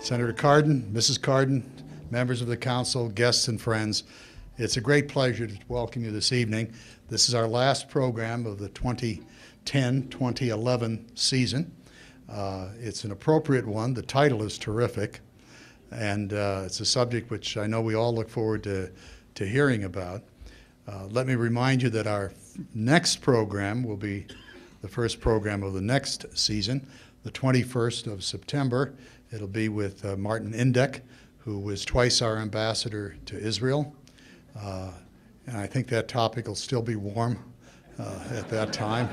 Senator Cardin, Mrs. Cardin, members of the council, guests and friends, it's a great pleasure to welcome you this evening. This is our last program of the 2010-2011 season. It's an appropriate one. The title is terrific, and it's a subject which I know we all look forward to hearing about. Let me remind you that our next program will be the first program of the next season, the 21st of September. It'll be with Martin Indyk, who was twice our ambassador to Israel. And I think that topic will still be warm at that time.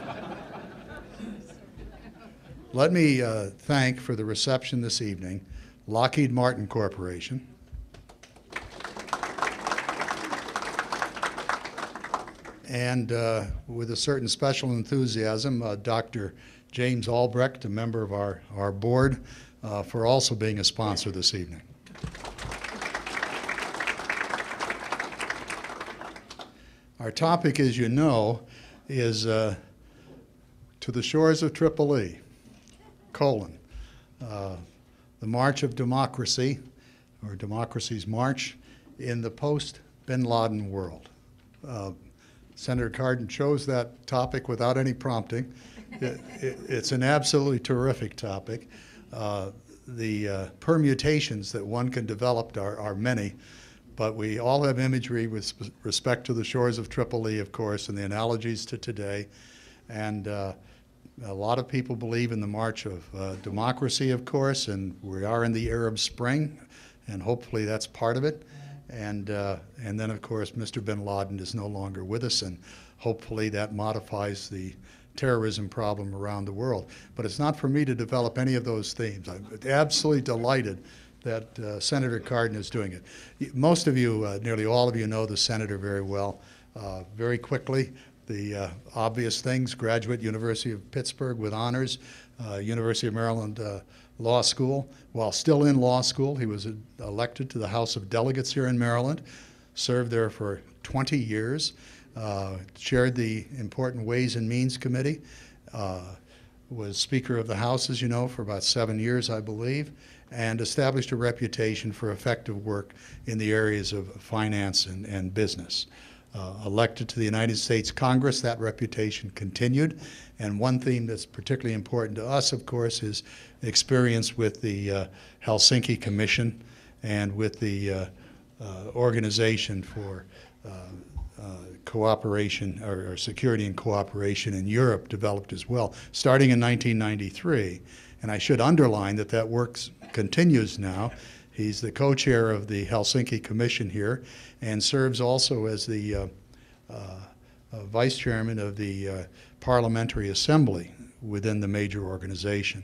Let me thank for the reception this evening Lockheed Martin Corporation, and with a certain special enthusiasm, Dr. James Albrecht, a member of our board, for also being a sponsor this evening. Our topic, as you know, is To the Shores of Tripoli, the March of Democracy, or Democracy's March in the post-Bin Laden world. Senator Cardin chose that topic without any prompting. It's an absolutely terrific topic. The permutations that one can develop are many, but we all have imagery with respect to the shores of Tripoli, of course, and the analogies to today. And a lot of people believe in the march of democracy, of course, and we are in the Arab Spring, and hopefully that's part of it. And then, of course, Mr. Bin Laden is no longer with us, and hopefully that modifies the terrorism problem around the world. But it's not for me to develop any of those themes. I'm absolutely delighted that Senator Cardin is doing it. Most of you, nearly all of you, know the senator very well. Very quickly, the obvious things: graduate, University of Pittsburgh with honors, University of Maryland Law School. While still in law school, he was elected to the House of Delegates here in Maryland, served there for 20 years, chaired the important Ways and Means Committee, was Speaker of the House, as you know, for about 7 years, I believe, and established a reputation for effective work in the areas of finance and business. Elected to the United States Congress, that reputation continued. And one theme that's particularly important to us, of course, is experience with the Helsinki Commission and with the Organization for Cooperation or Security and Cooperation in Europe developed as well, starting in 1993. And I should underline that that work continues now. He's the co-chair of the Helsinki Commission here and serves also as the vice chairman of the Parliamentary Assembly within the major organization.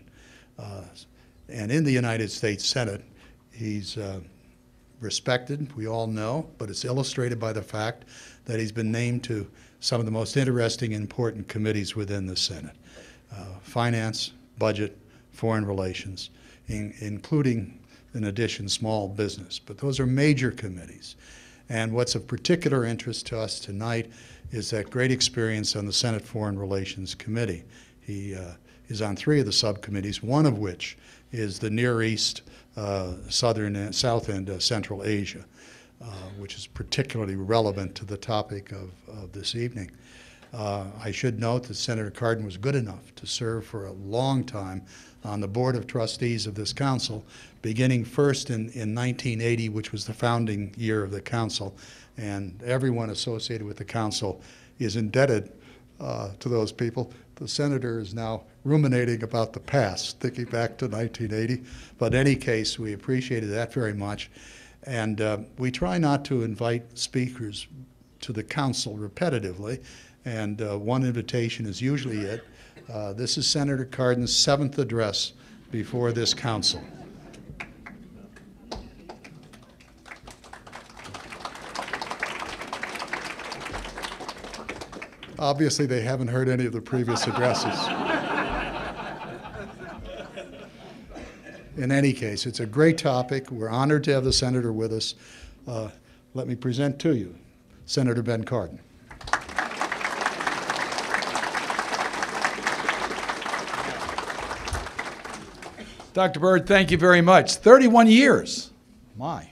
And in the United States Senate, he's respected, we all know, but it's illustrated by the fact that he's been named to some of the most interesting and important committees within the Senate. Finance, budget, foreign relations, including, in addition, small business. But those are major committees. And what's of particular interest to us tonight is that great experience on the Senate Foreign Relations Committee. He is on 3 of the subcommittees, one of which is the Near East, South and Central Asia, which is particularly relevant to the topic of this evening. I should note that Senator Cardin was good enough to serve for a long time on the Board of Trustees of this council, beginning first in 1980, which was the founding year of the council. And everyone associated with the council is indebted to those people. The senator is now ruminating about the past, thinking back to 1980. But in any case, we appreciated that very much. And we try not to invite speakers to the council repetitively. And one invitation is usually it. This is Senator Cardin's 7th address before this council. Obviously, they haven't heard any of the previous addresses. In any case, it's a great topic. We're honored to have the senator with us. Let me present to you Senator Ben Cardin. Dr. Bird, thank you very much. 31 years. My.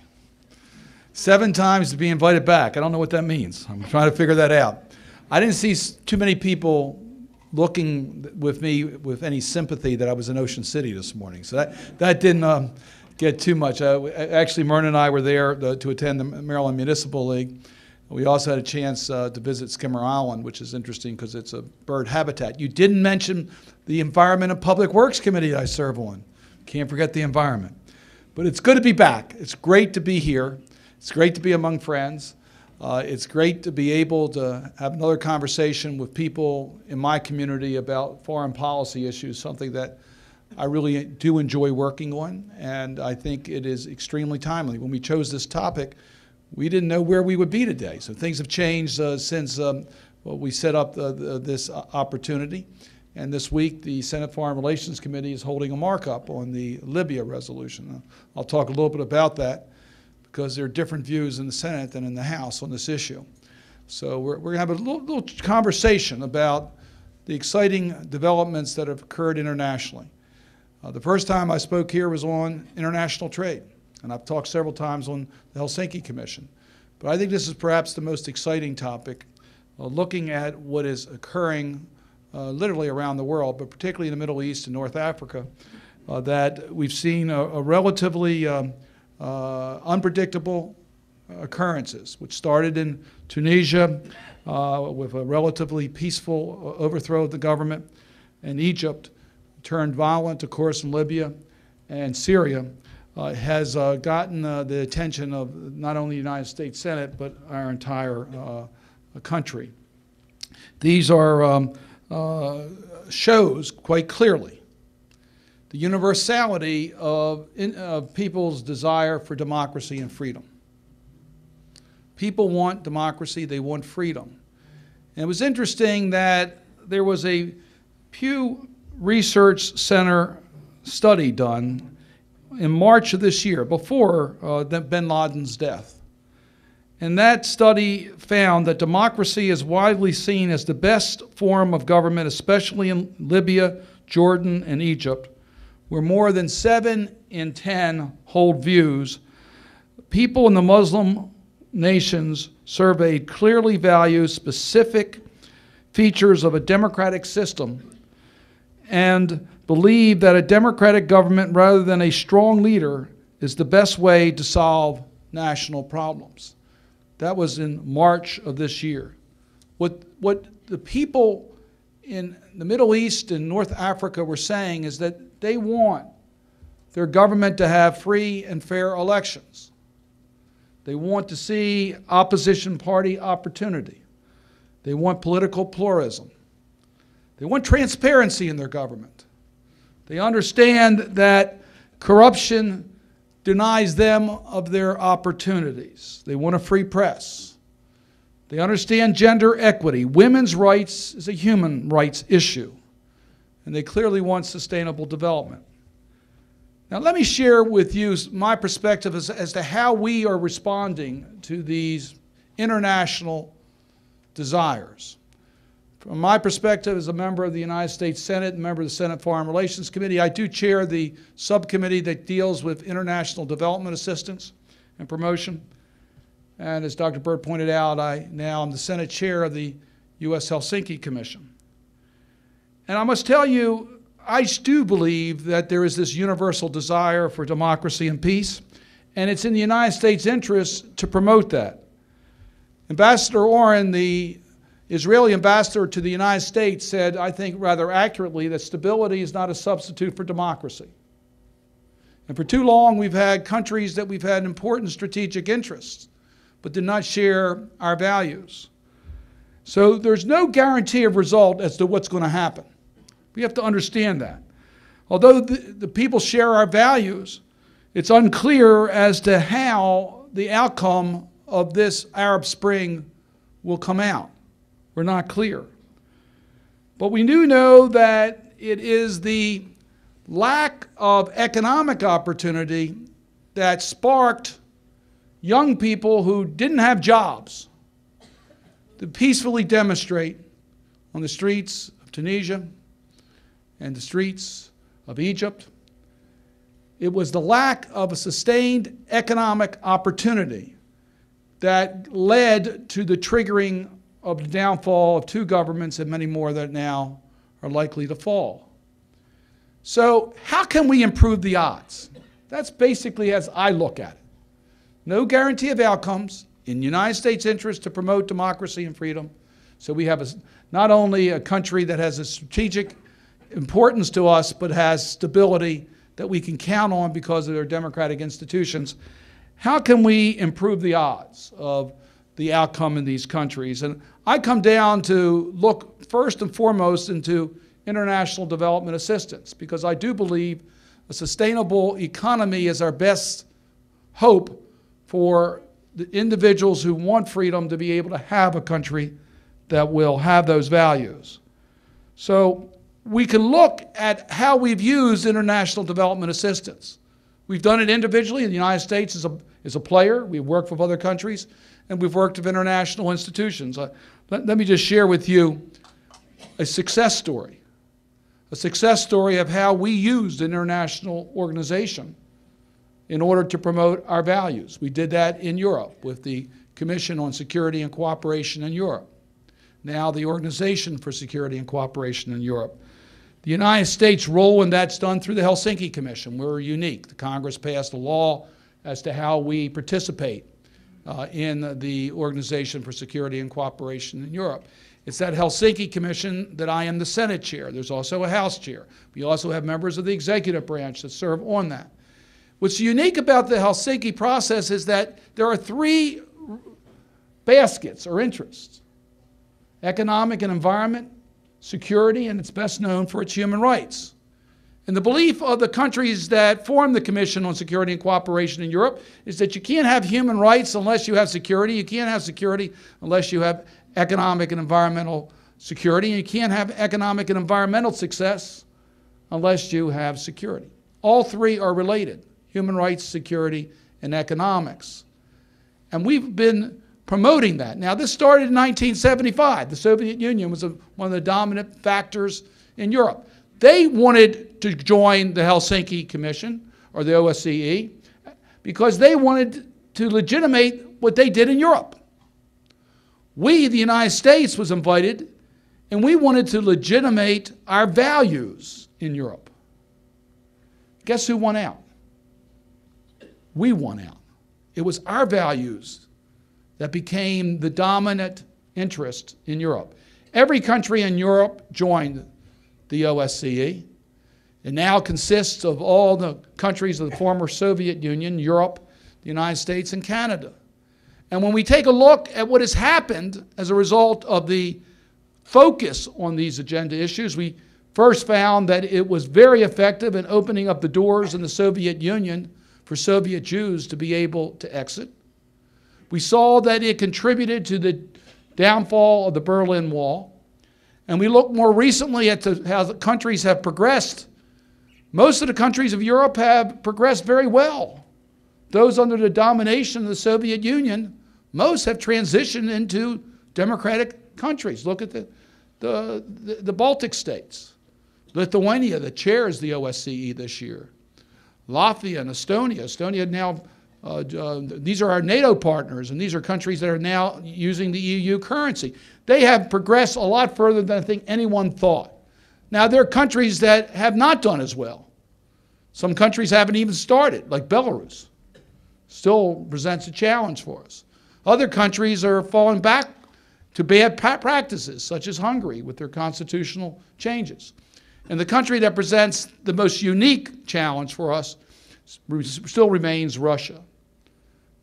7 times to be invited back. I don't know what that means. I'm trying to figure that out. I didn't see too many people looking with me with any sympathy that I was in Ocean City this morning. So that didn't get too much. Actually, Myrna and I were there to attend the Maryland Municipal League. We also had a chance to visit Skimmer Island, which is interesting because it's a bird habitat. You didn't mention the Environment and Public Works Committee I serve on. Can't forget the environment. But it's good to be back. It's great to be here. It's great to be among friends. It's great to be able to have another conversation with people in my community about foreign policy issues, something that I really do enjoy working on, and I think it is extremely timely. When we chose this topic, we didn't know where we would be today. So things have changed since we set up this opportunity. And this week, the Senate Foreign Relations Committee is holding a markup on the Libya resolution. I'll talk a little bit about that because there are different views in the Senate than in the House on this issue. So we're going to have a little conversation about the exciting developments that have occurred internationally. The first time I spoke here was on international trade, and I've talked several times on the Helsinki Commission. But I think this is perhaps the most exciting topic, looking at what is occurring literally around the world, but particularly in the Middle East and North Africa, that we've seen a relatively unpredictable occurrences, which started in Tunisia with a relatively peaceful overthrow of the government, and Egypt turned violent, of course, in Libya, and Syria has gotten the attention of not only the United States Senate, but our entire country. These are shows quite clearly the universality of people's desire for democracy and freedom. People want democracy, they want freedom. And it was interesting that there was a Pew Research Center study done in March of this year, before bin Laden's death. And that study found that democracy is widely seen as the best form of government, especially in Libya, Jordan, and Egypt, where more than 7 in 10 hold views. People in the Muslim nations surveyed clearly value specific features of a democratic system and believe that a democratic government rather than a strong leader is the best way to solve national problems. That was in March of this year. What the people in the Middle East and North Africa were saying is that they want their government to have free and fair elections. They want to see opposition party opportunity. They want political pluralism. They want transparency in their government. They understand that corruption denies them of their opportunities. They want a free press. They understand gender equity. Women's rights is a human rights issue. And they clearly want sustainable development. Now let me share with you my perspective as to how we are responding to these international desires. From my perspective as a member of the United States Senate, and member of the Senate Foreign Relations Committee, I do chair the subcommittee that deals with international development assistance and promotion. And as Dr. Bird pointed out, I now am the Senate chair of the U.S. Helsinki Commission. And I must tell you, I do believe that there is this universal desire for democracy and peace, and it's in the United States' interest to promote that. Ambassador Oren, the Israeli ambassador to the United States, said, I think rather accurately, that stability is not a substitute for democracy. And for too long, we've had countries that we've had important strategic interests, but did not share our values. So there's no guarantee of result as to what's going to happen. We have to understand that. Although the people share our values, it's unclear as to how the outcome of this Arab Spring will come out. We're not clear. But we do know that it is the lack of economic opportunity that sparked young people who didn't have jobs to peacefully demonstrate on the streets of Tunisia and the streets of Egypt It was the lack of a sustained economic opportunity that led to the triggering of the downfall of two governments and many more that now are likely to fall. So how can we improve the odds? That's basically as I look at it. No guarantee of outcomes, in the United States' interest to promote democracy and freedom. So we have not only a country that has a strategic importance to us, but has stability that we can count on because of their democratic institutions. How can we improve the odds of the outcome in these countries? And I come down to look first and foremost into international development assistance, because I do believe a sustainable economy is our best hope for the individuals who want freedom to be able to have a country that will have those values. So we can look at how we've used international development assistance. We've done it individually. The United States is a player. We've worked with other countries, and we've worked with international institutions. Let me just share with you a success story of how we used an international organization in order to promote our values. We did that in Europe with the Commission on Security and Cooperation in Europe, now the Organization for Security and Cooperation in Europe. The United States' role in that's done through the Helsinki Commission. We're unique. The Congress passed a law as to how we participate in the Organization for Security and Cooperation in Europe. It's that Helsinki Commission that I am the Senate chair. There's also a House chair. We also have members of the executive branch that serve on that. What's unique about the Helsinki process is that there are three baskets or interests: economic and environment, security, and it's best known for its human rights. And the belief of the countries that form the Commission on Security and Cooperation in Europe is that you can't have human rights unless you have security. You can't have security unless you have economic and environmental security. And you can't have economic and environmental success unless you have security. All three are related: human rights, security, and economics. And we've been promoting that. Now, this started in 1975. The Soviet Union was one of the dominant factors in Europe. They wanted to join the Helsinki Commission, or the OSCE, because they wanted to legitimate what they did in Europe. We, the United States, was invited, and we wanted to legitimate our values in Europe. Guess who won out? We won out. It was our values that became the dominant interest in Europe. Every country in Europe joined the OSCE. It now consists of all the countries of the former Soviet Union, Europe, the United States, and Canada. And when we take a look at what has happened as a result of the focus on these agenda issues, we first found that it was very effective in opening up the doors in the Soviet Union for Soviet Jews to be able to exit. We saw that it contributed to the downfall of the Berlin Wall. And we look more recently at how the countries have progressed. Most of the countries of Europe have progressed very well. Those under the domination of the Soviet Union, most have transitioned into democratic countries. Look at the Baltic states. Lithuania, that chairs the OSCE this year. Latvia and Estonia. Estonia now, these are our NATO partners, and these are countries that are now using the EU currency. They have progressed a lot further than I think anyone thought. Now, there are countries that have not done as well. Some countries haven't even started, like Belarus. Still presents a challenge for us. Other countries are falling back to bad practices, such as Hungary with their constitutional changes. And the country that presents the most unique challenge for us still remains Russia.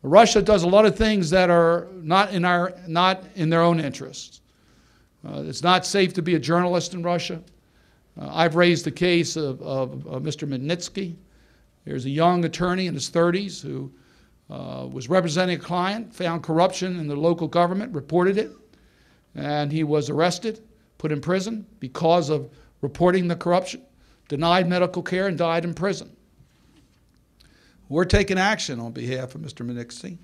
Russia does a lot of things that are not in their own interests. It's not safe to be a journalist in Russia. I've raised the case of Mr. Magnitsky. There's a young attorney in his 30s who was representing a client, found corruption in the local government, reported it, and he was arrested, put in prison because of reporting the corruption, denied medical care, and died in prison. We're taking action on behalf of Mr. Magnitsky.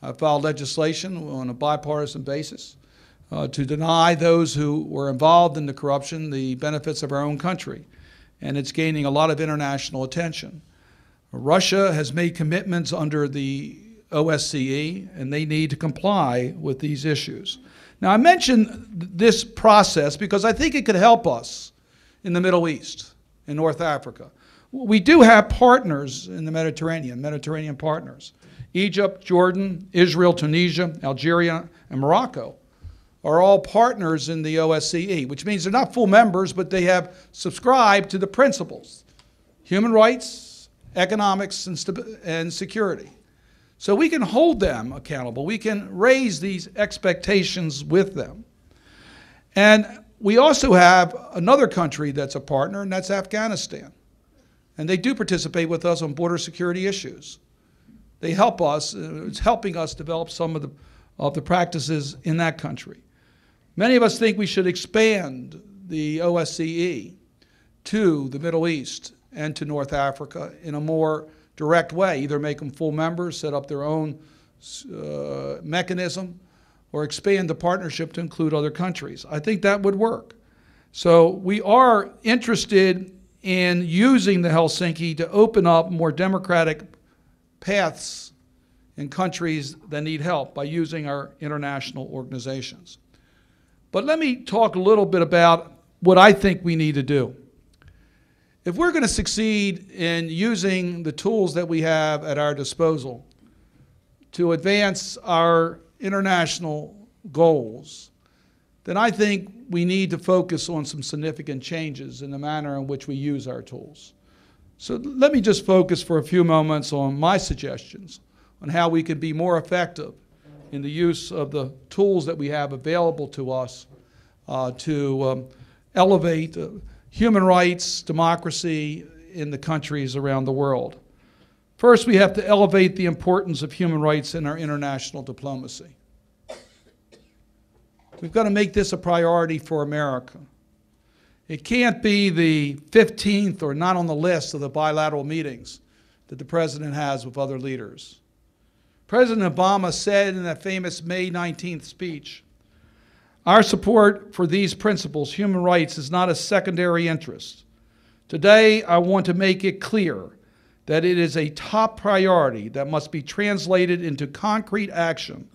I filed legislation on a bipartisan basis to deny those who were involved in the corruption the benefits of our own country, and it's gaining a lot of international attention. Russia has made commitments under the OSCE, and they need to comply with these issues. Now, I mention this process because I think it could help us in the Middle East, in North Africa. We do have partners in the Mediterranean partners. Egypt, Jordan, Israel, Tunisia, Algeria, and Morocco are all partners in the OSCE, which means they're not full members, but they have subscribed to the principles: human rights, economics, and security. So we can hold them accountable. We can raise these expectations with them. And we also have another country that's a partner, and that's Afghanistan. And they do participate with us on border security issues. They help us, it's helping us develop some of the practices in that country. Many of us think we should expand the OSCE to the Middle East and to North Africa in a more direct way, either make them full members, set up their own mechanism, or expand the partnership to include other countries. I think that would work. So we are interested in using the Helsinki to open up more democratic paths in countries that need help by using our international organizations. But let me talk a little bit about what I think we need to do. If we're going to succeed in using the tools that we have at our disposal to advance our international goals, then I think we need to focus on some significant changes in the manner in which we use our tools. So let me just focus for a few moments on my suggestions on how we can be more effective in the use of the tools that we have available to us to elevate human rights, democracy in the countries around the world. First, we have to elevate the importance of human rights in our international diplomacy. We've got to make this a priority for America. It can't be the 15th or not on the list of the bilateral meetings that the president has with other leaders. President Obama said in that famous May 19th speech, "Our support for these principles, human rights, is not a secondary interest. Today, I want to make it clear that it is a top priority that must be translated into concrete action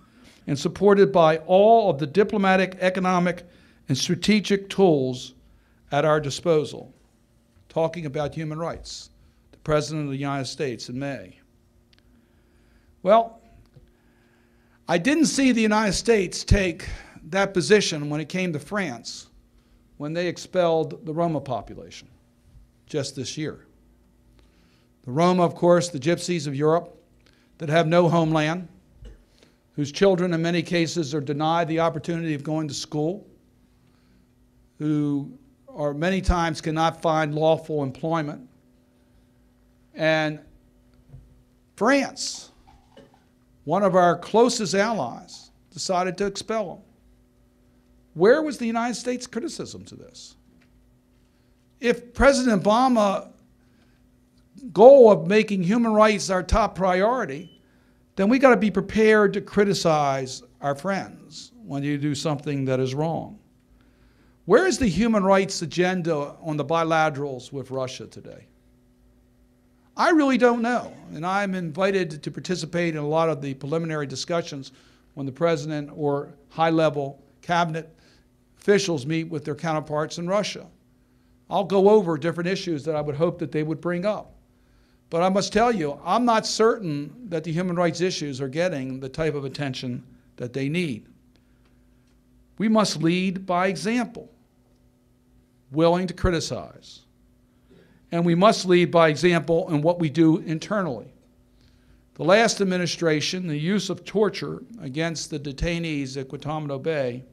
and supported by all of the diplomatic, economic, and strategic tools at our disposal." Talking about human rights, the President of the United States in May. Well, I didn't see the United States take that position when it came to France, when they expelled the Roma population just this year. The Roma, of course, the gypsies of Europe that have no homeland, whose children in many cases are denied the opportunity of going to school, who are many times cannot find lawful employment. And France, one of our closest allies, decided to expel them. Where was the United States' criticism to this? If President Obama's goal of making human rights our top priority, then we got to be prepared to criticize our friends when you do something that is wrong. Where is the human rights agenda on the bilaterals with Russia today? I really don't know, and I'm invited to participate in a lot of the preliminary discussions when the president or high-level cabinet officials meet with their counterparts in Russia. I'll go over different issues that I would hope that they would bring up. But I must tell you, I'm not certain that the human rights issues are getting the type of attention that they need. We must lead by example, willing to criticize. And we must lead by example in what we do internally. The last administration, the use of torture against the detainees at Guantanamo Bay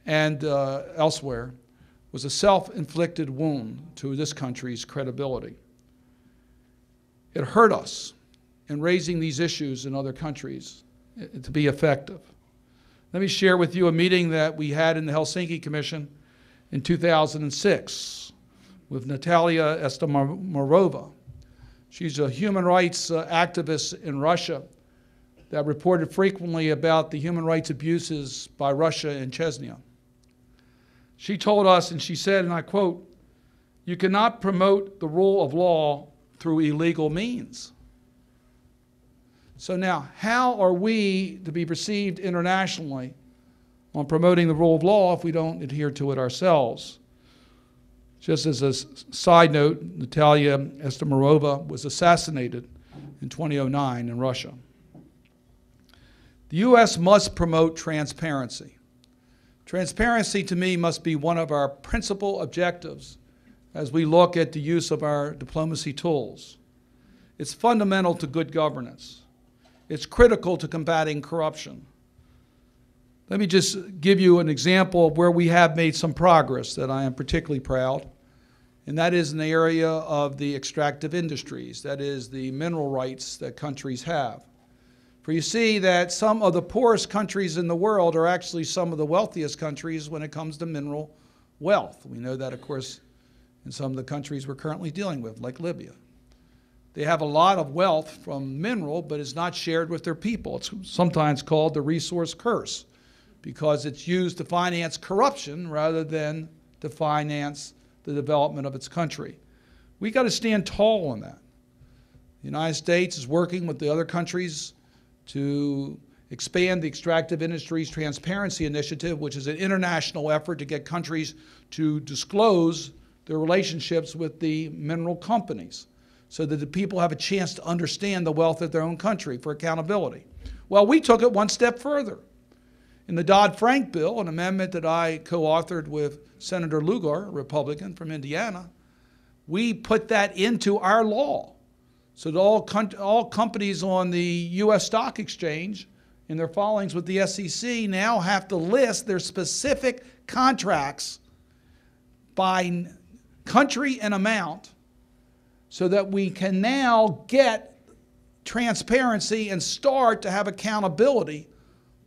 and elsewhere was a self-inflicted wound to this country's credibility. It hurt us in raising these issues in other countries to be effective. Let me share with you a meeting that we had in the Helsinki Commission in 2006 with Natalia Estemarova. She's a human rights activist in Russia that reported frequently about the human rights abuses by Russia in Chechnya. She told us, and she said, and I quote, "You cannot promote the rule of law through illegal means. So now, how are we to be perceived internationally on promoting the rule of law if we don't adhere to it ourselves? Just as a side note, Natalia Estemirova was assassinated in 2009 in Russia. The U.S. must promote transparency. Transparency, to me, must be one of our principal objectives as we look at the use of our diplomacy tools. It's fundamental to good governance. It's critical to combating corruption. Let me just give you an example of where we have made some progress that I am particularly proud, and that is in the area of the extractive industries, that is the mineral rights that countries have. For you see that some of the poorest countries in the world are actually some of the wealthiest countries when it comes to mineral wealth. We know that, of course, in some of the countries we're currently dealing with, like Libya. They have a lot of wealth from mineral, but it's not shared with their people. It's sometimes called the resource curse because it's used to finance corruption rather than to finance the development of its country. We got to stand tall on that. The United States is working with the other countries to expand the Extractive Industries Transparency Initiative, which is an international effort to get countries to disclose their relationships with the mineral companies so that the people have a chance to understand the wealth of their own country for accountability. Well, we took it one step further. In the Dodd-Frank bill, an amendment that I co-authored with Senator Lugar, a Republican from Indiana, we put that into our law so that all companies on the U.S. Stock Exchange in their filings with the SEC now have to list their specific contracts by country and amount so that we can now get transparency and start to have accountability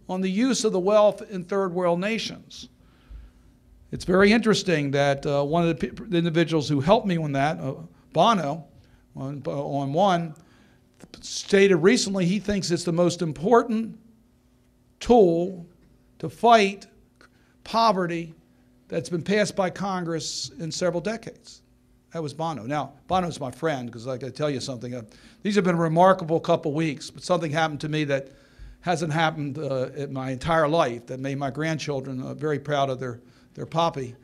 on the use of the wealth in third world nations. It's very interesting that one of the individuals who helped me on that, Bono, on one, stated recently he thinks it's the most important tool to fight poverty that's been passed by Congress in several decades. That was Bono. Now, Bono's my friend because I got to tell you something. These have been a remarkable couple weeks, but something happened to me that hasn't happened in my entire life that made my grandchildren very proud of their poppy.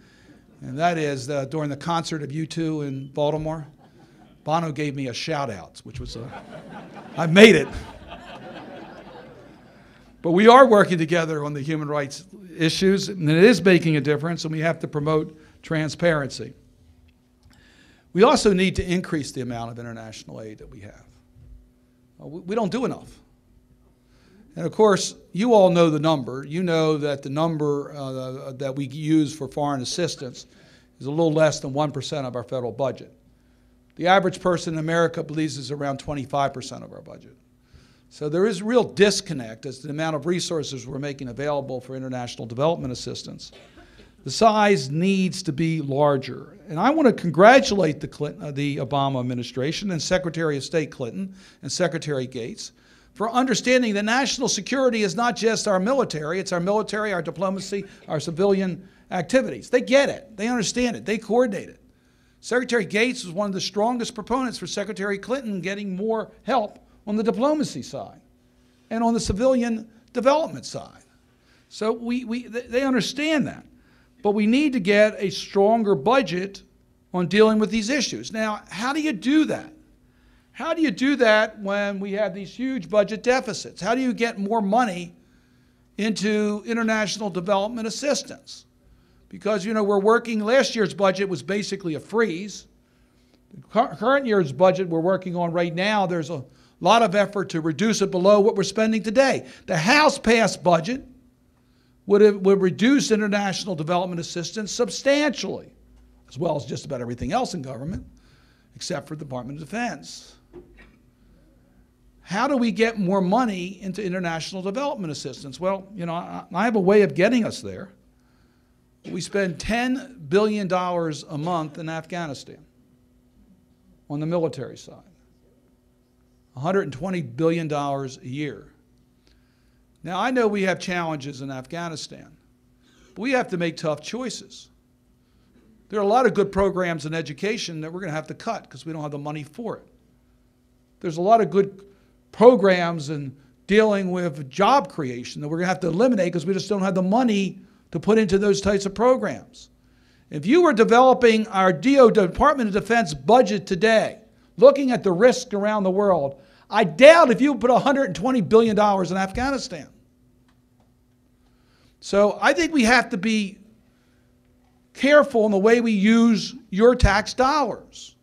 And that is during the concert of U2 in Baltimore, Bono gave me a shout out, which was I made it. But we are working together on the human rights issues, and it is making a difference, and we have to promote transparency. We also need to increase the amount of international aid that we have. We don't do enough. And of course, you all know the number. You know that the number that we use for foreign assistance is a little less than 1% of our federal budget. The average person in America believes is around 25% of our budget. So there is real disconnect as to the amount of resources we're making available for international development assistance. The size needs to be larger. And I want to congratulate the Obama administration and Secretary of State Clinton and Secretary Gates for understanding that national security is not just our military, it's our military, our diplomacy, our civilian activities. They get it. They understand it. They coordinate it. Secretary Gates was one of the strongest proponents for Secretary Clinton getting more help on the diplomacy side and on the civilian development side. So they understand that. But we need to get a stronger budget on dealing with these issues. Now, how do you do that? How do you do that when we have these huge budget deficits? How do you get more money into international development assistance? Because, you know, we're working, last year's budget was basically a freeze. The current year's budget we're working on right now, there's a lot of effort to reduce it below what we're spending today. The House-passed budget would reduce international development assistance substantially, as well as just about everything else in government, except for the Department of Defense. How do we get more money into international development assistance? Well, you know, I have a way of getting us there. We spend $10 billion a month in Afghanistan on the military side, $120 billion a year. Now, I know we have challenges in Afghanistan, but we have to make tough choices. There are a lot of good programs in education that we're going to have to cut because we don't have the money for it. There's a lot of good programs in dealing with job creation that we're going to have to eliminate because we just don't have the money to put into those types of programs. If you were developing our Department of Defense budget today, looking at the risk around the world, I doubt if you put $120 billion in Afghanistan. So I think we have to be careful in the way we use your tax dollars.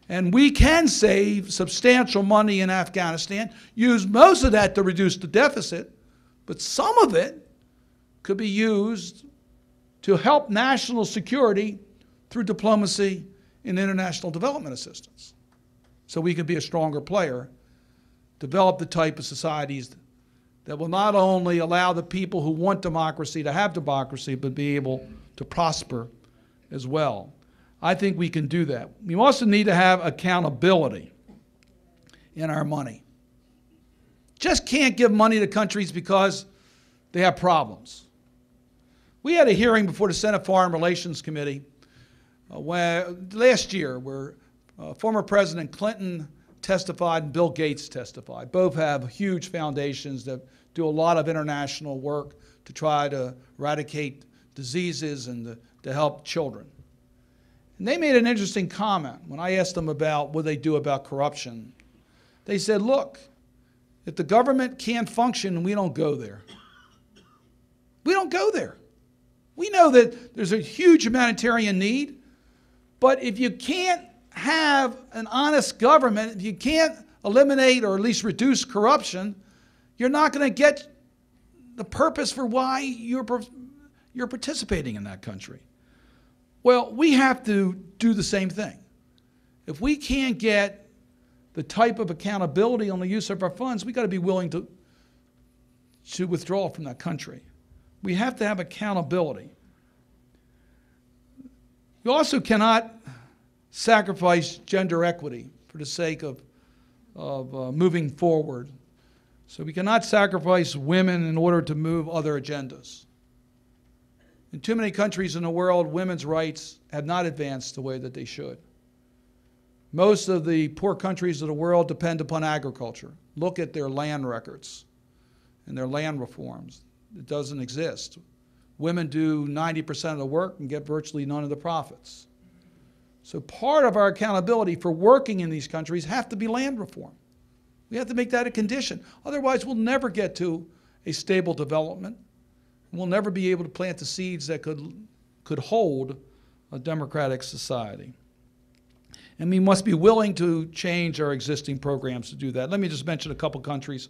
And we can save substantial money in Afghanistan, use most of that to reduce the deficit, but some of it could be used to help national security through diplomacy and international development assistance. So we can be a stronger player, develop the type of societies that will not only allow the people who want democracy to have democracy, but be able to prosper as well. I think we can do that. We also need to have accountability in our money. Just can't give money to countries because they have problems. We had a hearing before the Senate Foreign Relations Committee last year where former President Clinton testified and Bill Gates testified. Both have huge foundations that do a lot of international work to try to eradicate diseases and to help children. And they made an interesting comment when I asked them about what they do about corruption. They said, look, if the government can't function, we don't go there. We don't go there. We know that there's a huge humanitarian need, but if you can't have an honest government, if you can't eliminate or at least reduce corruption, you're not going to get the purpose for why you're participating in that country. Well, we have to do the same thing. If we can't get the type of accountability on the use of our funds, we've got to be willing to withdraw from that country. We have to have accountability. We also cannot sacrifice gender equity for the sake of moving forward. So we cannot sacrifice women in order to move other agendas. In too many countries in the world, women's rights have not advanced the way that they should. Most of the poor countries of the world depend upon agriculture. Look at their land records and their land reforms. It doesn't exist. Women do 90% of the work and get virtually none of the profits. So part of our accountability for working in these countries have to be land reform. We have to make that a condition. Otherwise, we'll never get to a stable development. We'll never be able to plant the seeds that could hold a democratic society. And we must be willing to change our existing programs to do that. Let me just mention a couple countries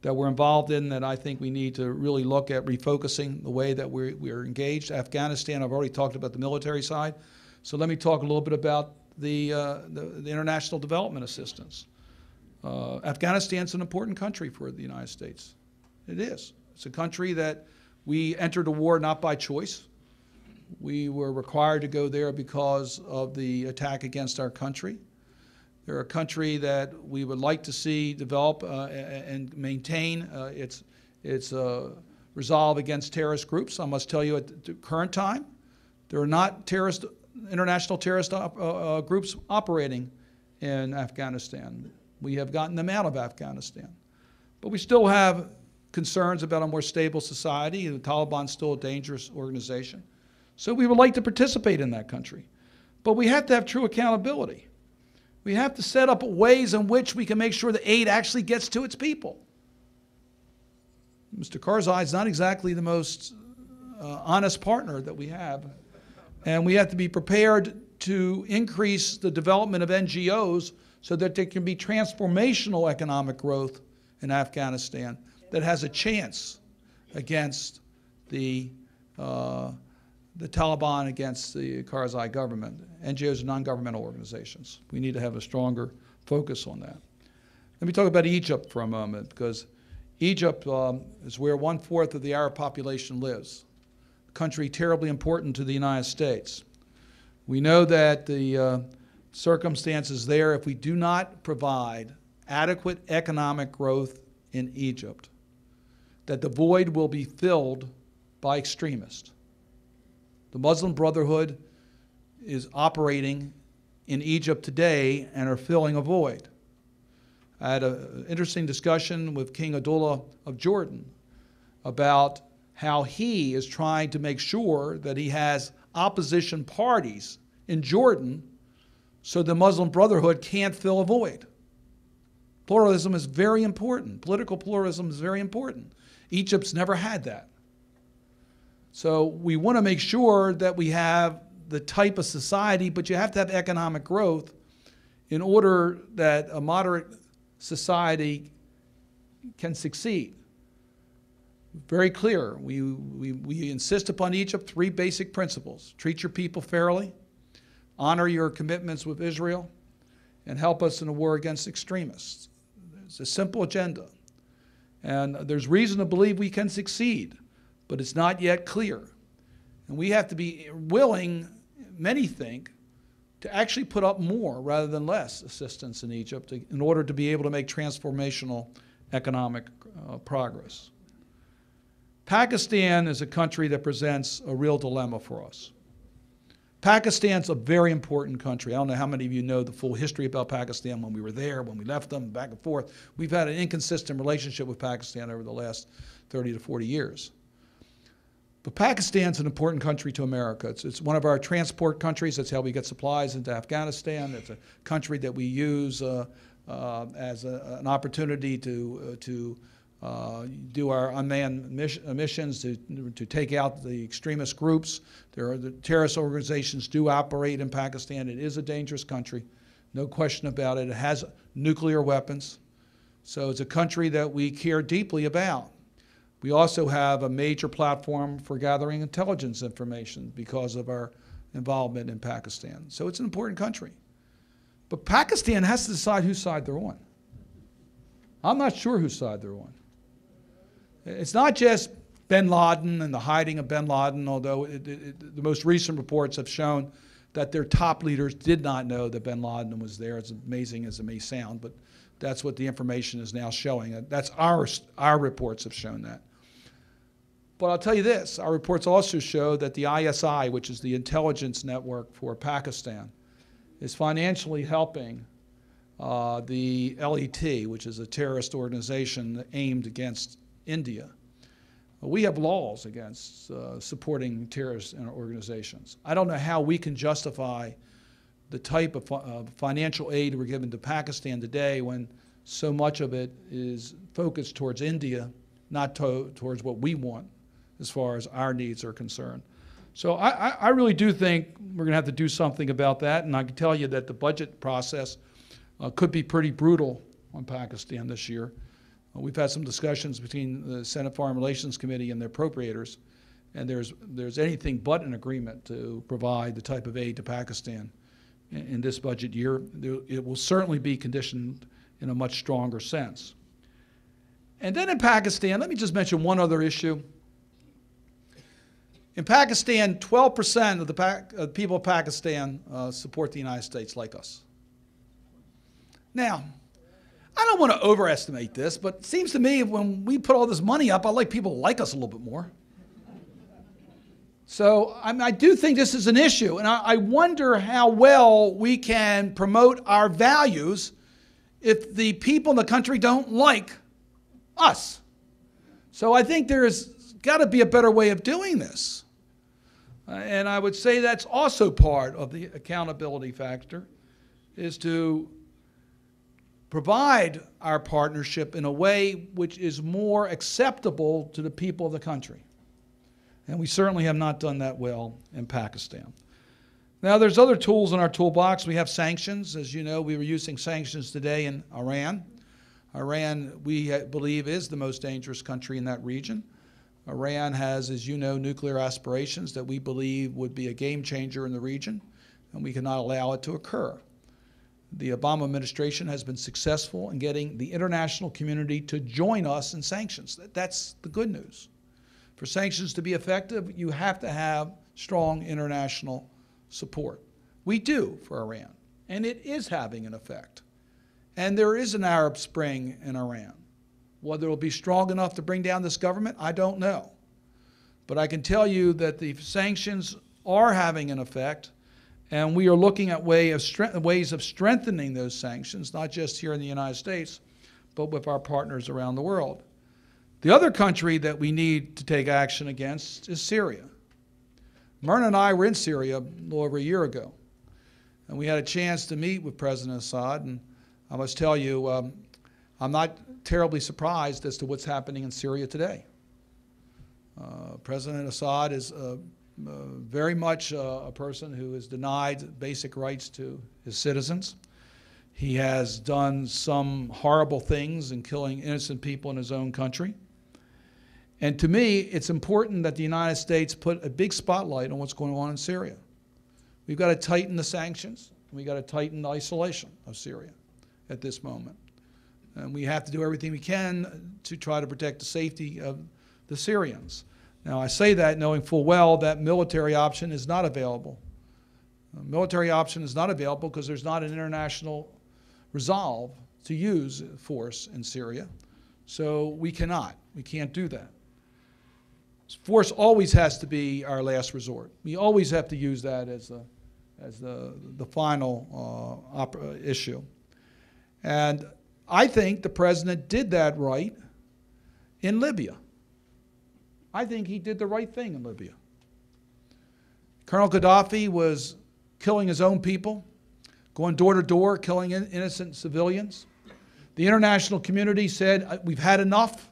that we're involved in that I think we need to really look at refocusing the way that we're engaged. Afghanistan, I've already talked about the military side. So let me talk a little bit about the international development assistance. Afghanistan's an important country for the United States. It is. It's a country that we entered a war not by choice. We were required to go there because of the attack against our country. They're a country that we would like to see develop and maintain its resolve against terrorist groups. I must tell you at the current time, there are not international terrorist groups operating in Afghanistan. We have gotten them out of Afghanistan. But we still have concerns about a more stable society. The Taliban's still a dangerous organization. So we would like to participate in that country. But we have to have true accountability. We have to set up ways in which we can make sure the aid actually gets to its people. Mr. Karzai is not exactly the most honest partner that we have. And we have to be prepared to increase the development of NGOs so that there can be transformational economic growth in Afghanistan that has a chance against the Taliban, against the Karzai government. NGOs are non-governmental organizations. We need to have a stronger focus on that. Let me talk about Egypt for a moment, because Egypt is where 1/4 of the Arab population lives, a country terribly important to the United States. We know that the circumstances there, if we do not provide adequate economic growth in Egypt, that the void will be filled by extremists. The Muslim Brotherhood is operating in Egypt today and are filling a void. I had an interesting discussion with King Abdullah of Jordan about how he is trying to make sure that he has opposition parties in Jordan so the Muslim Brotherhood can't fill a void. Pluralism is very important. Political pluralism is very important. Egypt's never had that. So we want to make sure that we have the type of society, but you have to have economic growth in order that a moderate society can succeed. Very clear. We insist upon Egypt 3 basic principles. Treat your people fairly, honor your commitments with Israel, and help us in a war against extremists. It's a simple agenda. And there's reason to believe we can succeed, but it's not yet clear. And we have to be willing, many think, to actually put up more rather than less assistance in Egypt in order to be able to make transformational economic progress. Pakistan is a country that presents a real dilemma for us. Pakistan's a very important country. I don't know how many of you know the full history about Pakistan, when we were there, when we left them, back and forth. We've had an inconsistent relationship with Pakistan over the last 30 to 40 years. But Pakistan's an important country to America. It's one of our transport countries. That's how we get supplies into Afghanistan. It's a country that we use as an opportunity to do our unmanned missions, to take out the extremist groups. The terrorist organizations do operate in Pakistan. It is a dangerous country, no question about it. It has nuclear weapons. So it's a country that we care deeply about. We also have a major platform for gathering intelligence information because of our involvement in Pakistan. So it's an important country. But Pakistan has to decide whose side they're on. I'm not sure whose side they're on. It's not just bin Laden and the hiding of bin Laden, although the most recent reports have shown that their top leaders did not know that bin Laden was there, as amazing as it may sound, but that's what the information is now showing. That's our reports have shown that. But I'll tell you this, our reports also show that the ISI, which is the intelligence network for Pakistan, is financially helping the LET, which is a terrorist organization aimed against India. We have laws against supporting terrorist organizations. I don't know how we can justify the type of financial aid we're giving to Pakistan today when so much of it is focused towards India, not towards what we want as far as our needs are concerned. So I really do think we're going to have to do something about that, and I can tell you that the budget process could be pretty brutal on Pakistan this year. We've had some discussions between the Senate Foreign Relations Committee and their appropriators, and there's anything but an agreement to provide the type of aid to Pakistan in this budget year. It will certainly be conditioned in a much stronger sense. And then in Pakistan, let me just mention one other issue. In Pakistan, 12% of the people of Pakistan support the United States like us. Now, I don't want to overestimate this, but it seems to me when we put all this money up, I'd like people to like us a little bit more. So I do think this is an issue, and I wonder how well we can promote our values if the people in the country don't like us. So I think there's got to be a better way of doing this. And I would say that's also part of the accountability factor, is to provide our partnership in a way which is more acceptable to the people of the country. And we certainly have not done that well in Pakistan. Now, there's other tools in our toolbox. We have sanctions. As you know, we were using sanctions today in Iran. Iran, we believe, is the most dangerous country in that region. Iran has, as you know, nuclear aspirations that we believe would be a game changer in the region, and we cannot allow it to occur. The Obama administration has been successful in getting the international community to join us in sanctions. That's the good news. For sanctions to be effective, you have to have strong international support. We do for Iran, and it is having an effect. And there is an Arab Spring in Iran. Whether it will be strong enough to bring down this government, I don't know. But I can tell you that the sanctions are having an effect, and we are looking at ways of strengthening those sanctions, not just here in the United States, but with our partners around the world. The other country that we need to take action against is Syria. Myrna and I were in Syria a little over a year ago, and we had a chance to meet with President Assad, and I must tell you, I'm not terribly surprised as to what's happening in Syria today. President Assad is very much a person who has denied basic rights to his citizens. He has done some horrible things in killing innocent people in his own country. And to me, it's important that the United States put a big spotlight on what's going on in Syria. We've got to tighten the sanctions, and we've got to tighten the isolation of Syria at this moment. And we have to do everything we can to try to protect the safety of the Syrians. Now, I say that knowing full well that military option is not available. Military option is not available because there's not an international resolve to use force in Syria. So we can't do that. Force always has to be our last resort. We always have to use that as the final issue. And I think the president did that right in Libya. I think he did the right thing in Libya. Colonel Gaddafi was killing his own people, going door to door, killing innocent civilians. The international community said, we've had enough.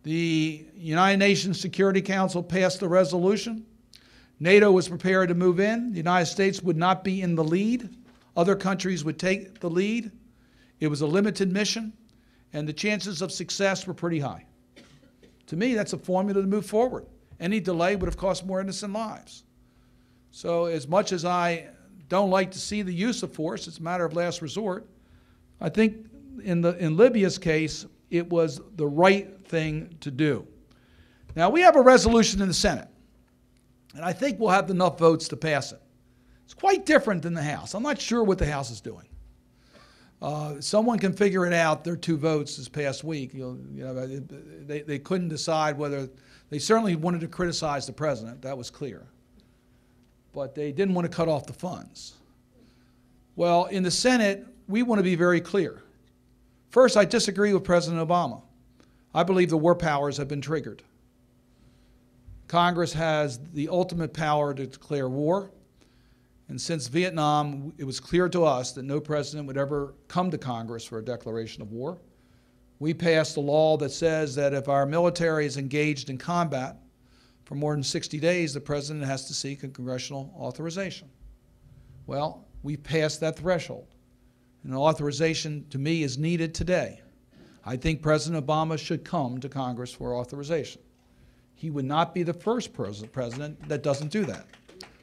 The United Nations Security Council passed the resolution. NATO was prepared to move in. The United States would not be in the lead. Other countries would take the lead. It was a limited mission, and the chances of success were pretty high. To me, that's a formula to move forward. Any delay would have cost more innocent lives. So as much as I don't like to see the use of force, it's a matter of last resort, I think in Libya's case, it was the right thing to do. Now, we have a resolution in the Senate, and I think we'll have enough votes to pass it. It's quite different than the House. I'm not sure what the House is doing. Someone can figure it out. Their 2 votes this past week. They couldn't decide whether, they certainly wanted to criticize the president, that was clear. But they didn't want to cut off the funds. Well, in the Senate, we want to be very clear. First, I disagree with President Obama. I believe the war powers have been triggered. Congress has the ultimate power to declare war. And since Vietnam, it was clear to us that no president would ever come to Congress for a declaration of war. We passed a law that says that if our military is engaged in combat for more than 60 days, the president has to seek a congressional authorization. Well, we passed that threshold. And an authorization, to me, is needed today. I think President Obama should come to Congress for authorization. He would not be the first president that doesn't do that.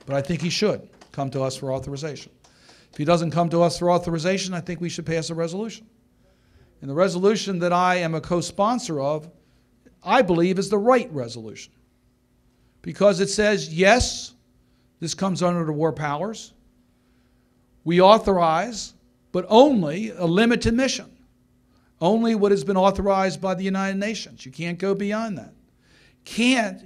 But I think he should come to us for authorization. If he doesn't come to us for authorization, I think we should pass a resolution. And the resolution that I am a co-sponsor of, I believe, is the right resolution. Because it says, yes, this comes under the war powers. We authorize, but only a limited mission. Only what has been authorized by the United Nations. You can't go beyond that. Can't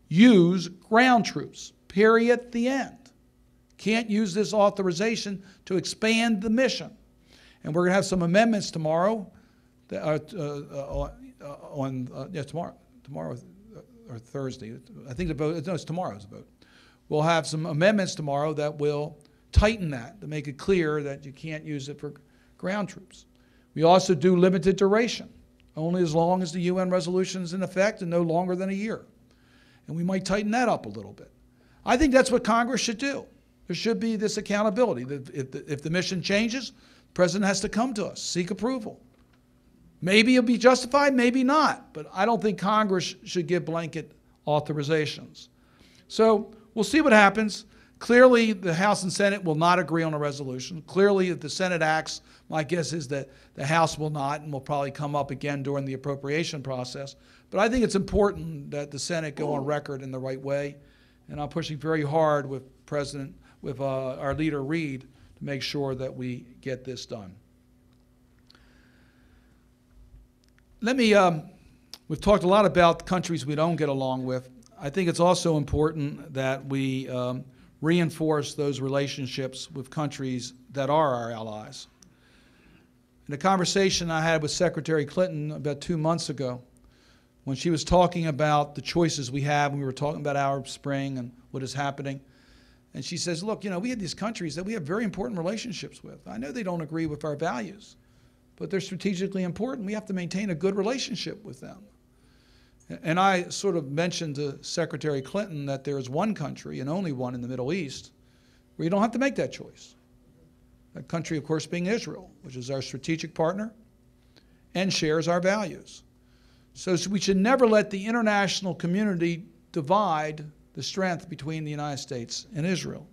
use ground troops, period, the end. Can't use this authorization to expand the mission. And we're going to have some amendments tomorrow, tomorrow or Thursday. I think the vote, no, it's tomorrow's vote. We'll have some amendments tomorrow that will tighten that, to make it clear that you can't use it for ground troops. We also do limited duration, only as long as the UN resolution is in effect and no longer than a year. And we might tighten that up a little bit. I think that's what Congress should do. There should be this accountability. If the mission changes, the president has to come to us, seek approval. Maybe it'll be justified, maybe not. But I don't think Congress should give blanket authorizations. So we'll see what happens. Clearly, the House and Senate will not agree on a resolution. Clearly, if the Senate acts, my guess is that the House will not and will probably come up again during the appropriation process. But I think it's important that the Senate go on record in the right way. And I'm pushing very hard with our leader, Reid, to make sure that we get this done. We've talked a lot about countries we don't get along with. I think it's also important that we reinforce those relationships with countries that are our allies. In a conversation I had with Secretary Clinton about 2 months ago, when she was talking about the choices we have, and we were talking about Arab Spring and what is happening, and she says, look, we have these countries that we have very important relationships with. I know they don't agree with our values, but they're strategically important. We have to maintain a good relationship with them. And I sort of mentioned to Secretary Clinton that there is one country, and only one in the Middle East, where you don't have to make that choice. That country, of course, being Israel, which is our strategic partner and shares our values. So we should never let the international community divide the strength between the United States and Israel.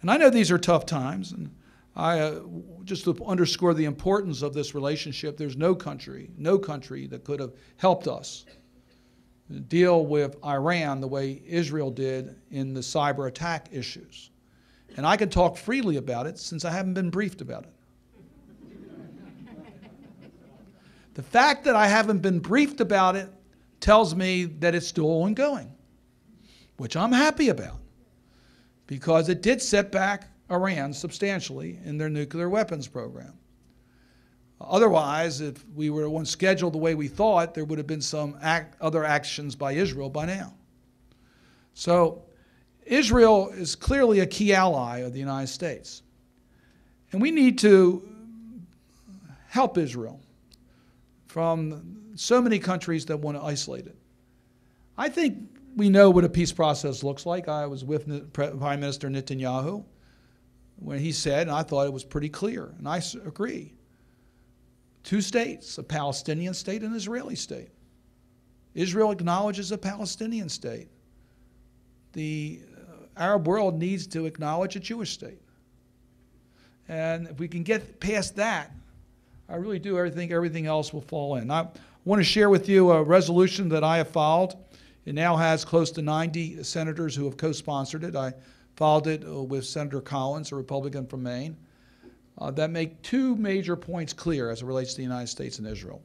And I know these are tough times, and just to underscore the importance of this relationship, there's no country that could have helped us deal with Iran the way Israel did in the cyber attack issues. And I can talk freely about it since I haven't been briefed about it. The fact that I haven't been briefed about it tells me that it's still ongoing, which I'm happy about, because it did set back Iran substantially in their nuclear weapons program. Otherwise, if we were on schedule the way we thought, there would have been some other actions by Israel by now. So Israel is clearly a key ally of the United States. And we need to help Israel from so many countries that want to isolate it. I think we know what a peace process looks like. I was with Prime Minister Netanyahu when he said, and I thought it was pretty clear, and I agree, 2 states, a Palestinian state and an Israeli state. Israel acknowledges a Palestinian state. The Arab world needs to acknowledge a Jewish state. And if we can get past that, I really do think everything else will fall in. I want to share with you a resolution that I have filed. It now has close to 90 senators who have co-sponsored it. I filed it with Senator Collins, a Republican from Maine, that make 2 major points clear as it relates to the United States and Israel.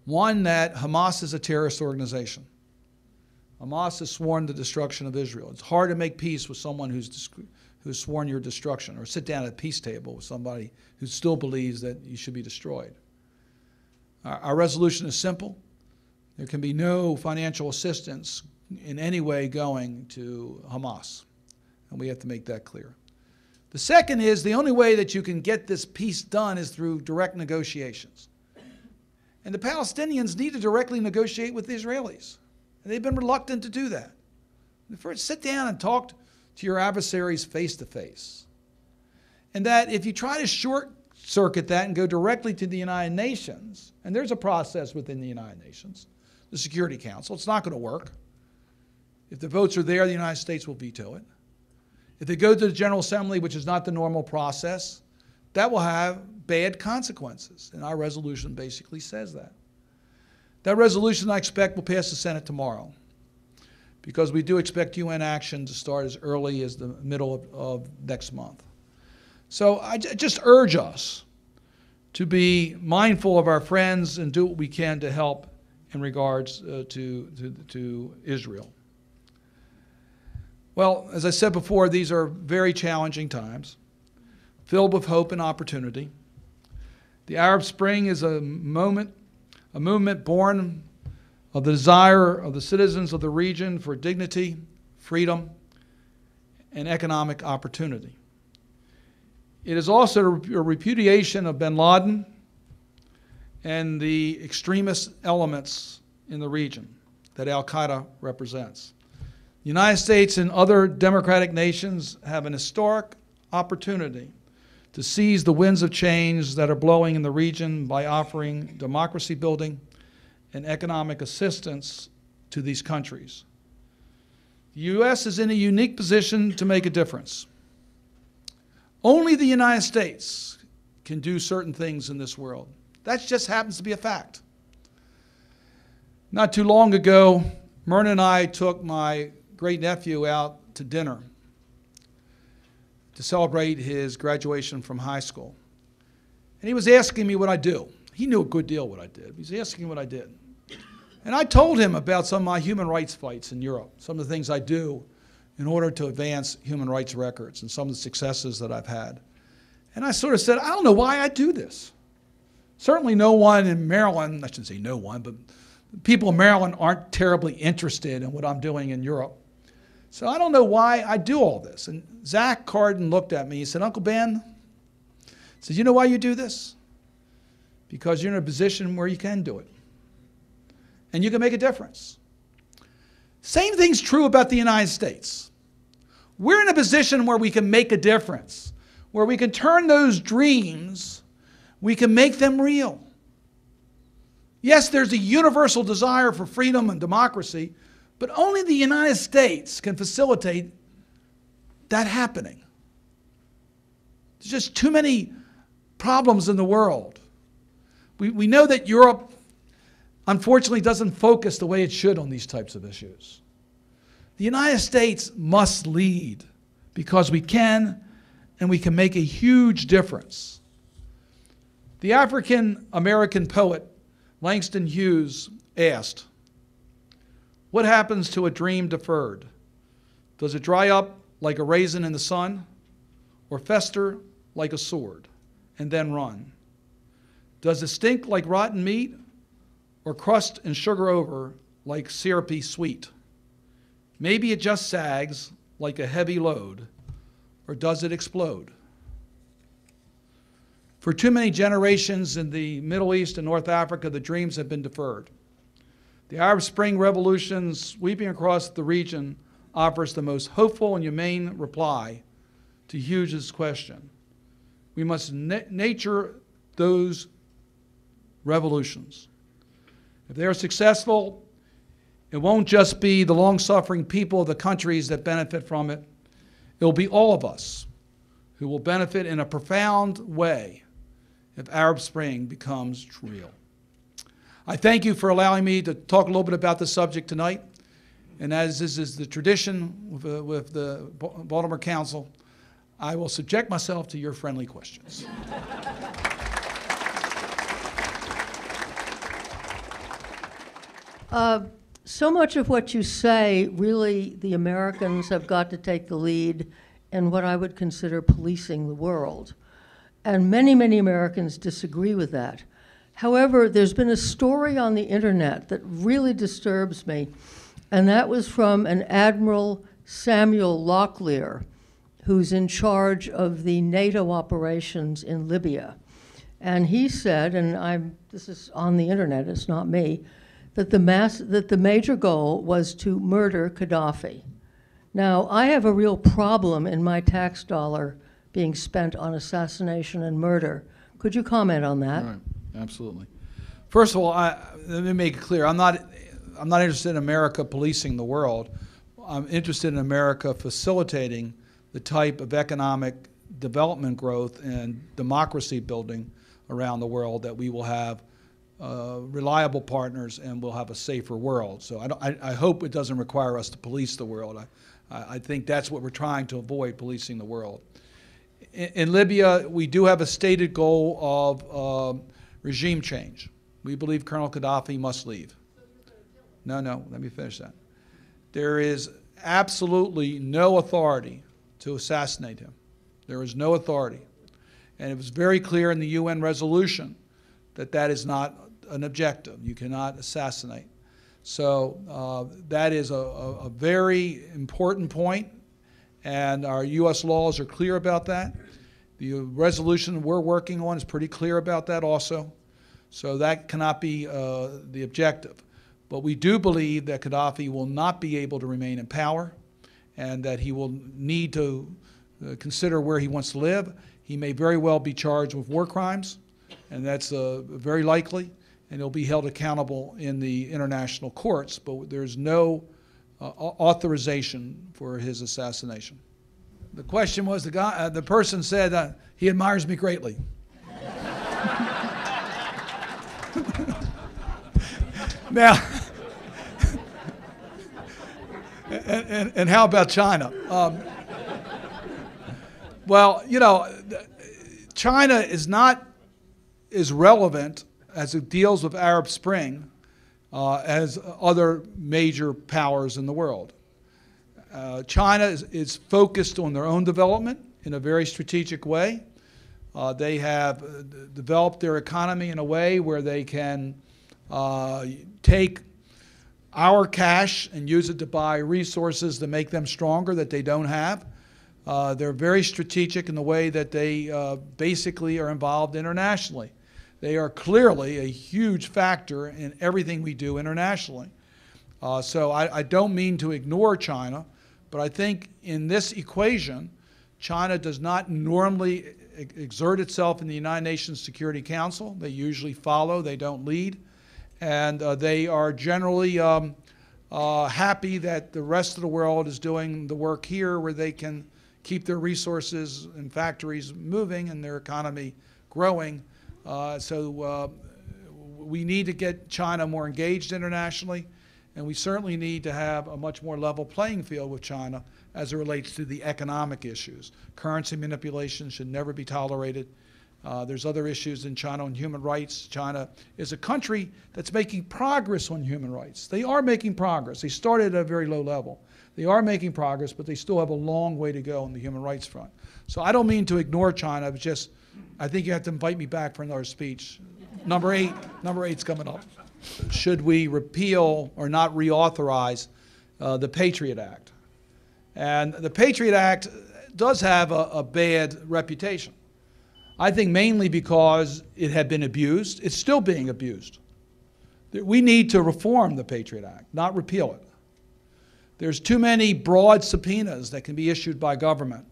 One, that Hamas is a terrorist organization. Hamas has sworn the destruction of Israel. It's hard to make peace with someone who's sworn your destruction, or sit down at a peace table with somebody who still believes that you should be destroyed. Our resolution is simple. There can be no financial assistance in any way going to Hamas, and we have to make that clear. The second is the only way that you can get this peace done is through direct negotiations. And the Palestinians need to directly negotiate with the Israelis. And they've been reluctant to do that. First, sit down and talk to your adversaries face to face. And that if you try to short circuit that and go directly to the United Nations, and there's a process within the United Nations, the Security Council, it's not going to work. If the votes are there, the United States will veto it. If they go to the General Assembly, which is not the normal process, that will have bad consequences. And our resolution basically says that. That resolution, I expect, will pass the Senate tomorrow, because we do expect UN action to start as early as the middle of next month. So I just urge us to be mindful of our friends and do what we can to help in regards to Israel. Well, as I said before, these are very challenging times, filled with hope and opportunity. The Arab Spring is a movement born of the desire of the citizens of the region for dignity, freedom, and economic opportunity. It is also a repudiation of bin Laden and the extremist elements in the region that al-Qaeda represents. The United States and other democratic nations have an historic opportunity to seize the winds of change that are blowing in the region by offering democracy building and economic assistance to these countries. The U.S. is in a unique position to make a difference. Only the United States can do certain things in this world. That just happens to be a fact. Not too long ago, Myrna and I took my great-nephew out to dinner to celebrate his graduation from high school. And he was asking me what I do. He knew a good deal what I did. He was asking what I did. And I told him about some of my human rights fights in Europe, some of the things I do in order to advance human rights records and some of the successes that I've had. And I sort of said, I don't know why I do this. Certainly no one in Maryland, I shouldn't say no one, but people in Maryland aren't terribly interested in what I'm doing in Europe. So I don't know why I do all this. And Zach Cardin looked at me. He said, Uncle Ben, he said, you know why you do this? Because you're in a position where you can do it. And you can make a difference. Same thing's true about the United States. We're in a position where we can make a difference, where we can turn those dreams, we can make them real. Yes, there's a universal desire for freedom and democracy, but only the United States can facilitate that happening. There's just too many problems in the world. We know that Europe, unfortunately, doesn't focus the way it should on these types of issues. The United States must lead because we can, and we can make a huge difference. The African-American poet Langston Hughes asked, what happens to a dream deferred? Does it dry up like a raisin in the sun, or fester like a sword and then run? Does it stink like rotten meat, or crust and sugar over like syrupy sweet? Maybe it just sags like a heavy load, or does it explode? For too many generations in the Middle East and North Africa, the dreams have been deferred. The Arab Spring Revolution sweeping across the region offers the most hopeful and humane reply to Hughes' question. We must nurture those revolutions. If they are successful, it won't just be the long-suffering people of the countries that benefit from it. It will be all of us who will benefit in a profound way if Arab Spring becomes real. I thank you for allowing me to talk a little bit about the subject tonight. And as this is the tradition with the Baltimore Council, I will subject myself to your friendly questions. So much of what you say, really, the Americans have got to take the lead in what I would consider policing the world. And many, many Americans disagree with that. However, there's been a story on the internet that really disturbs me, and that was from an Admiral Samuel Locklear, who's in charge of the NATO operations in Libya. And he said, and this is on the internet, it's not me, that the major goal was to murder Gaddafi. Now, I have a real problem in my tax dollar being spent on assassination and murder. Could you comment on that? Right. Absolutely. First of all, let me make it clear, I'm not interested in America policing the world. I'm interested in America facilitating the type of economic development growth and democracy building around the world that we will have reliable partners and we'll have a safer world. So I hope it doesn't require us to police the world. I think that's what we're trying to avoid, policing the world. In Libya, we do have a stated goal of regime change. We believe Colonel Gaddafi must leave. No, let me finish that. There is absolutely no authority to assassinate him. There is no authority. And it was very clear in the UN resolution that that is not an objective. You cannot assassinate. So that is a very important point, and our U.S. laws are clear about that. The resolution we're working on is pretty clear about that also. So that cannot be the objective. But we do believe that Gaddafi will not be able to remain in power and that he will need to consider where he wants to live. He may very well be charged with war crimes, and that's very likely, and he'll be held accountable in the international courts, but there's no authorization for his assassination. The question was, the person said he admires me greatly. Now, and how about China? Well, you know, China is not as relevant as it deals with Arab Spring as other major powers in the world. China is focused on their own development in a very strategic way. They have developed their economy in a way where they can take our cash and use it to buy resources to make them stronger that they don't have. They're very strategic in the way that they basically are involved internationally. They are clearly a huge factor in everything we do internationally. So I don't mean to ignore China, but I think in this equation, China does not normally exert itself in the United Nations Security Council. They usually follow, they don't lead. And they are generally happy that the rest of the world is doing the work here where they can keep their resources and factories moving and their economy growing. So we need to get China more engaged internationally, and we certainly need to have a much more level playing field with China as it relates to the economic issues. Currency manipulation should never be tolerated. There's other issues in China on human rights. China is a country that's making progress on human rights. They are making progress. They started at a very low level. They are making progress, but they still have a long way to go on the human rights front. So I don't mean to ignore China, but just I think you have to invite me back for another speech. Number eight's coming up. Should we repeal or not reauthorize the Patriot Act? And the Patriot Act does have a bad reputation. I think mainly because it had been abused. It's still being abused. We need to reform the Patriot Act, not repeal it. There's too many broad subpoenas that can be issued by government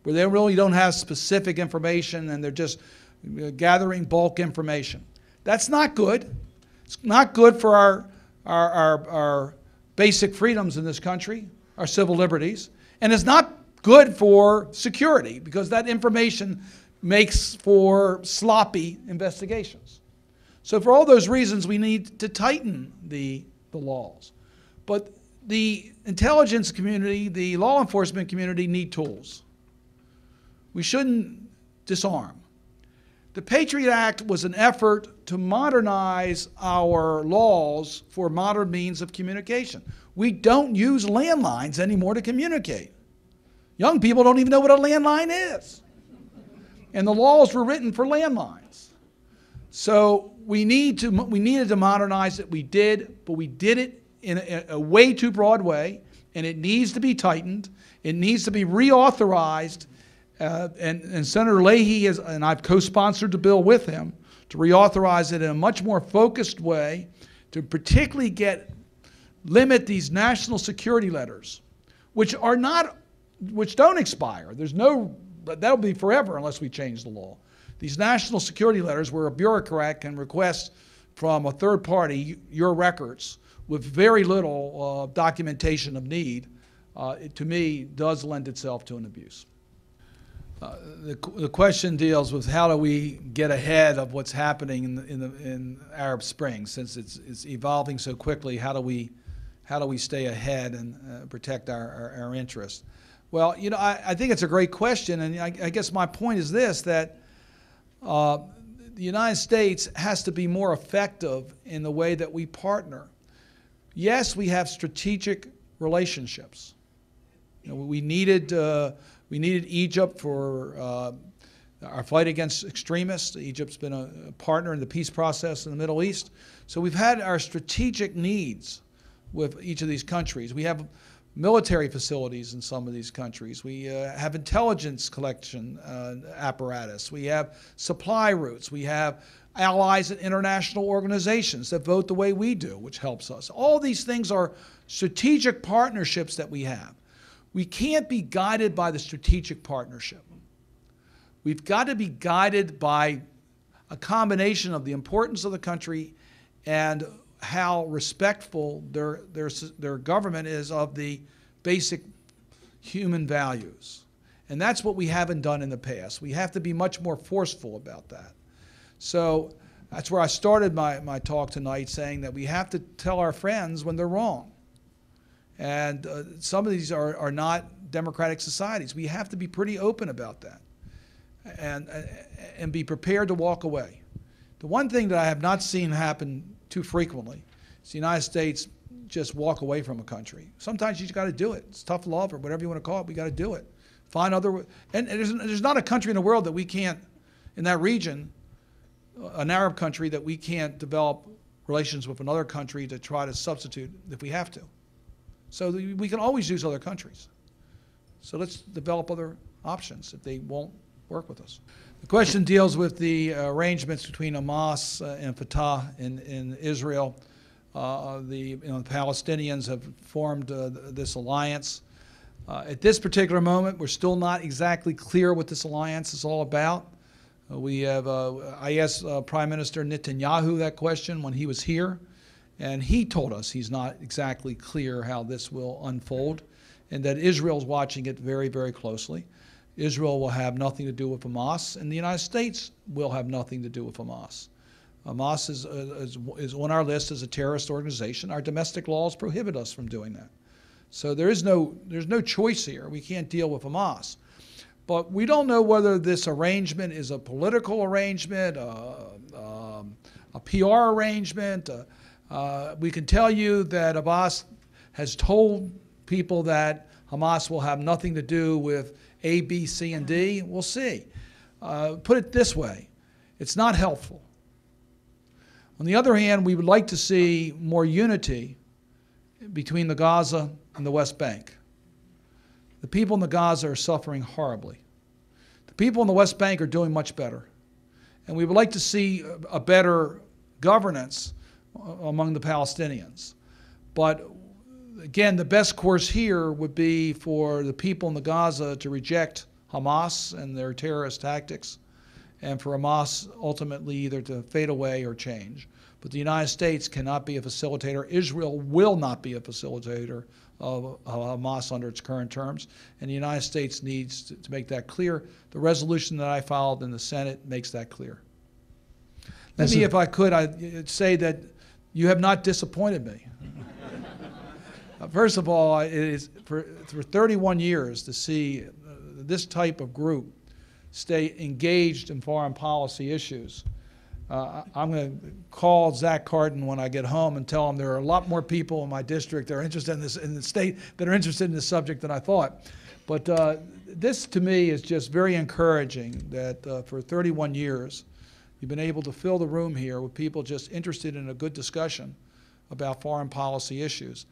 where they really don't have specific information and they're just gathering bulk information. That's not good. It's not good for our basic freedoms in this country, our civil liberties, and it's not good for security because that information makes for sloppy investigations. So for all those reasons, we need to tighten the laws. But the intelligence community, the law enforcement community need tools. We shouldn't disarm. The Patriot Act was an effort to modernize our laws for modern means of communication. We don't use landlines anymore to communicate. Young people don't even know what a landline is. And the laws were written for landlines. So we needed to modernize it. We did, but we did it in a way too broad way, and it needs to be tightened. It needs to be reauthorized. And Senator Leahy has, and I've co-sponsored the bill with him, to reauthorize it in a much more focused way to particularly limit these national security letters, which don't expire. That'll be forever unless we change the law. These national security letters where a bureaucrat can request from a third party your records with very little documentation of need, to me, does lend itself to an abuse. The question deals with how do we get ahead of what's happening in Arab Spring, since it's evolving so quickly. How do we stay ahead and protect our interests? Well, you know, I think it's a great question, and I guess my point is this, that the United States has to be more effective in the way that we partner. Yes, we have strategic relationships. You know, we needed Egypt for our fight against extremists. Egypt's been a partner in the peace process in the Middle East. So we've had our strategic needs with each of these countries. We have military facilities in some of these countries. We have intelligence collection apparatus. We have supply routes. We have allies in international organizations that vote the way we do, which helps us. All these things are strategic partnerships that we have. We can't be guided by the strategic partnership. We've got to be guided by a combination of the importance of the country and how respectful their government is of the basic human values. And that's what we haven't done in the past. We have to be much more forceful about that. So that's where I started my talk tonight, saying that we have to tell our friends when they're wrong. And some of these are not democratic societies. We have to be pretty open about that and be prepared to walk away. The one thing that I have not seen happen too frequently is the United States just walk away from a country. Sometimes you just got to do it. It's tough love or whatever you want to call it. We got to do it. Find other, and there's not a country in the world that we can't in that region, an Arab country, that we can't develop relations with another country to try to substitute if we have to. So we can always use other countries. So let's develop other options if they won't work with us. The question deals with the arrangements between Hamas and Fatah in Israel. The Palestinians have formed this alliance. At this particular moment, we're still not exactly clear what this alliance is all about. I asked Prime Minister Netanyahu that question when he was here, and he told us he's not exactly clear how this will unfold, and that Israel's watching it very, very closely. Israel will have nothing to do with Hamas, and the United States will have nothing to do with Hamas. Hamas is on our list as a terrorist organization. Our domestic laws prohibit us from doing that. So there's no choice here. We can't deal with Hamas. But we don't know whether this arrangement is a political arrangement, a PR arrangement. We can tell you that Abbas has told people that Hamas will have nothing to do with A, B, C, and D. We'll see. Put it this way, it's not helpful. On the other hand, we would like to see more unity between the Gaza and the West Bank. The people in the Gaza are suffering horribly. The people in the West Bank are doing much better. And we would like to see a better governance among the Palestinians. But again, the best course here would be for the people in the Gaza to reject Hamas and their terrorist tactics, and for Hamas ultimately either to fade away or change. But the United States cannot be a facilitator. Israel will not be a facilitator of Hamas under its current terms, and the United States needs to make that clear. The resolution that I filed in the Senate makes that clear. Let me, if I could, I'd say that you have not disappointed me. First of all, it is for 31 years to see this type of group stay engaged in foreign policy issues. I'm going to call Zach Cardin when I get home and tell him there are a lot more people in my district that are interested in this, in the state, that are interested in this subject than I thought. But this, to me, is just very encouraging that for 31 years, you've been able to fill the room here with people just interested in a good discussion about foreign policy issues.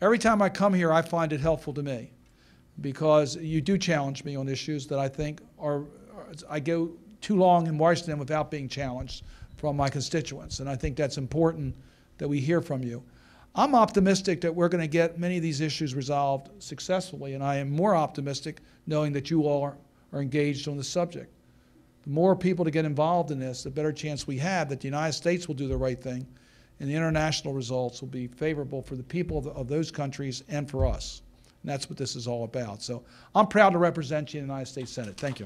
Every time I come here, I find it helpful to me because you do challenge me on issues that I think I go too long in Washington without being challenged from my constituents, and I think that's important that we hear from you. I'm optimistic that we're going to get many of these issues resolved successfully, and I am more optimistic knowing that you all are engaged on the subject. The more people to get involved in this, the better chance we have that the United States will do the right thing, and the international results will be favorable for the people of those countries and for us. And that's what this is all about. So I'm proud to represent you in the United States Senate. Thank you.